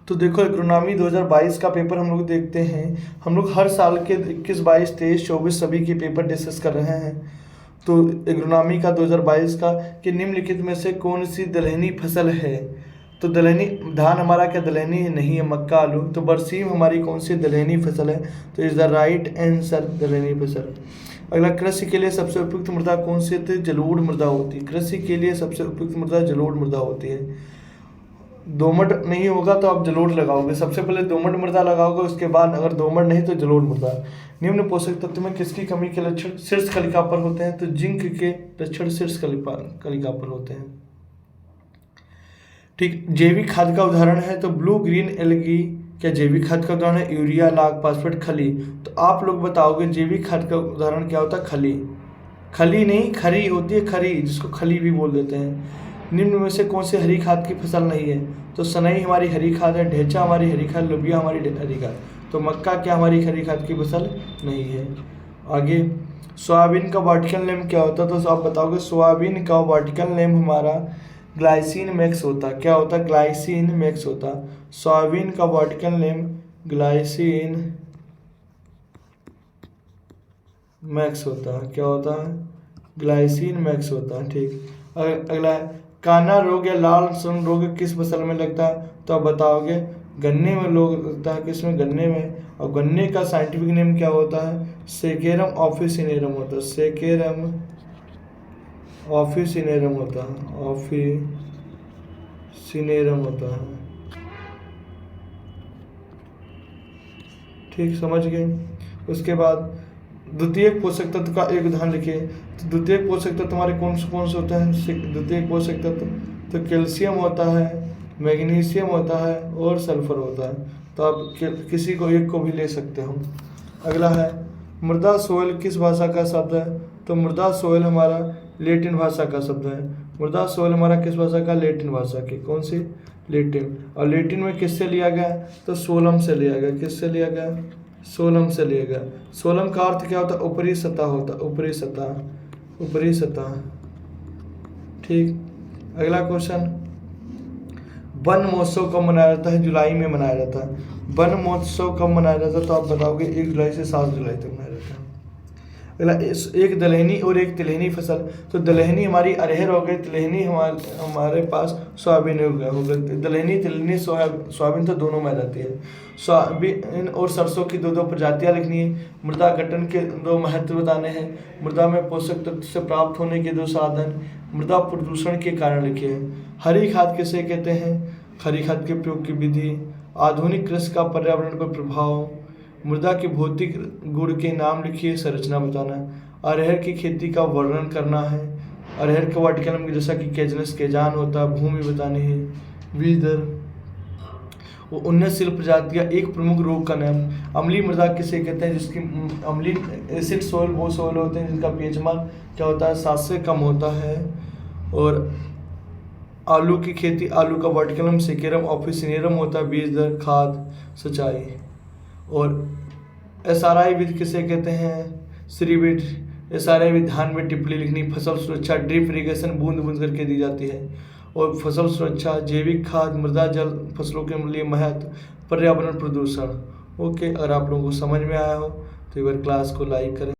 तो देखो एग्रोनॉमी 2022 का पेपर हम लोग देखते हैं। हम लोग हर साल के 21, 22, 23, 24 सभी के पेपर डिस्कस कर रहे हैं। तो एग्रोनॉमी का 2022 का कि निम्नलिखित में से कौन सी दलहनी फसल है। तो दलहनी धान हमारा क्या दलहनी नहीं है, मक्का आलू। तो बरसीम हमारी कौन सी दलहनी फसल है, तो इज द राइट आंसर दलहनी फसल। अगला, कृषि के लिए सबसे उपयुक्त मृदा कौन सी होती है, जलोढ़ मृदा होती है। कृषि के लिए सबसे उपयुक्त मृदा जलोढ़ मृदा होती है। दोमट नहीं होगा तो आप जलोढ़ लगाओगे, सबसे पहले दोमट मृदा लगाओगे, उसके बाद अगर दोमट नहीं तो जलोढ़ मृदा। निम्न पोषक तत्व में किसकी कमी के लक्षण शीर्ष कलिका पर होते हैं, तो जिंक के लक्षण शीर्ष कलिका पर होते हैं। ठीक, जैविक खाद का उदाहरण है तो ब्लू ग्रीन एल्गी क्या जैविक खाद का उदाहरण है, यूरिया, लाख, फास्फेट, खली। तो आप लोग बताओगे जैविक खाद का उदाहरण क्या होता है, खली। खली नहीं, खरी होती है, खरी, जिसको खली भी बोल देते हैं। निम्न में से कौन सी हरी खाद की फसल नहीं है, तो सनई हमारी हरी खाद है, ढेंचा हमारी हरी खाद, लोबिया हमारी हरी खाद। तो मक्का क्या हमारी हरी खाद की फसल नहीं है। आगे, सोयाबीन का वर्टिकल नेम क्या होता है, तो आप बताओगे सोयाबीन का वर्टिकल नेम हमारा ग्लाइसिन मैक्स होता है। क्या होता है, ग्लाइसिन मैक्स होता है। सोयाबीन का वर्टिकल नेम ग्लाइसिन मैक्स होता है। क्या होता है, ग्लाइसिन मैक्स होता है। ठीक, अगला है, काना रोग या लाल सुन रोग किस फसल में लगता है, तो आप बताओगे गन्ने में लोग लगता है, किसमें, गन्ने में। और गन्ने का साइंटिफिक नेम क्या होता है, सेकेरम ऑफिसिनेरम होता है। सेकेरम ऑफिसिनेरम होता है, ऑफिसिनेरम होता है। ठीक, समझ गए। उसके बाद द्वितीयक पोषक तत्व का एक उदाहरण लिखिए। तो द्वितीयक पोषक तत्व हमारे कौन से होते हैं, द्वितीयक पोषक तत्व तो कैल्शियम होता है, मैग्नीशियम होता है और सल्फर होता है। तो आप किसी को एक को भी ले सकते हो। अगला है, मृदा सोयल किस भाषा का शब्द है, तो मृदा सोयल हमारा लेटिन भाषा का शब्द है। मृदा सोयल हमारा किस भाषा का, लेटिन भाषा की। कौन सी, लेटिन। और लेटिन में किससे लिया गया, तो सोलम से लिया गया। किससे लिया गया, सोलम से लिया गया। सोलम का अर्थ क्या होता है, ऊपरी सतह होता है, ऊपरी सतह, ऊपरी सतह। ठीक, अगला क्वेश्चन, वन महोत्सव कब मनाया जाता है, जुलाई में मनाया जाता है। वन महोत्सव कब मनाया जाता है, तो आप बताओगे 1 जुलाई से 7 जुलाई तक मनाया जाता है। अगला, एक दलहनी और एक तिलहनी फसल। तो दलहनी हमारी अरहर हो गई, तिलहनी हमारे पास सोयाबीन हो गया। दलहनी तिलहनी सोयाबीन तो दोनों में रहती है। सोयाबीन और सरसों की दो प्रजातियां लिखनी है। मृदा गठन के 2 महत्व बताने हैं। मृदा में पोषक तत्व से प्राप्त होने के 2 साधन। मृदा प्रदूषण के कारण लिखिए। हरी खाद किसे कहते हैं, हरी खाद के प्रयोग की विधि। आधुनिक कृषि का पर्यावरण पर प्रभाव। मृदा के भौतिक गुण के नाम लिखिए, संरचना बताना है। अरहर की खेती का वर्णन करना है। अरहर का वर्टिकल में जैसा कि केजनस केजान होता है। भूमि बतानी है। बीज दर। वो उन्नतशील प्रजातियां एक प्रमुख रोग का नाम। अम्लीय मृदा किसे कहते हैं, जिसकी अम्लीय एसिड सोइल वो सोइल होते हैं जिनका पीएच मान क्या होता है, 7 से कम होता है। और आलू की खेती, आलू का वर्टिकल सेकेरम ऑफिसिनेरम होता है। बीज दर, खाद, सिंचाई। और SRI विधि किसे कहते हैं, श्रीविध। SRI विधि धान में टिप्पणी लिखनी। फसल सुरक्षा, ड्रिप इरिगेशन बूंद बूंद करके दी जाती है। और फसल सुरक्षा, जैविक खाद, मृदा जल, फसलों के लिए महत्व, पर्यावरण प्रदूषण। ओके, अगर आप लोगों को समझ में आया हो तो एक बार क्लास को लाइक करें।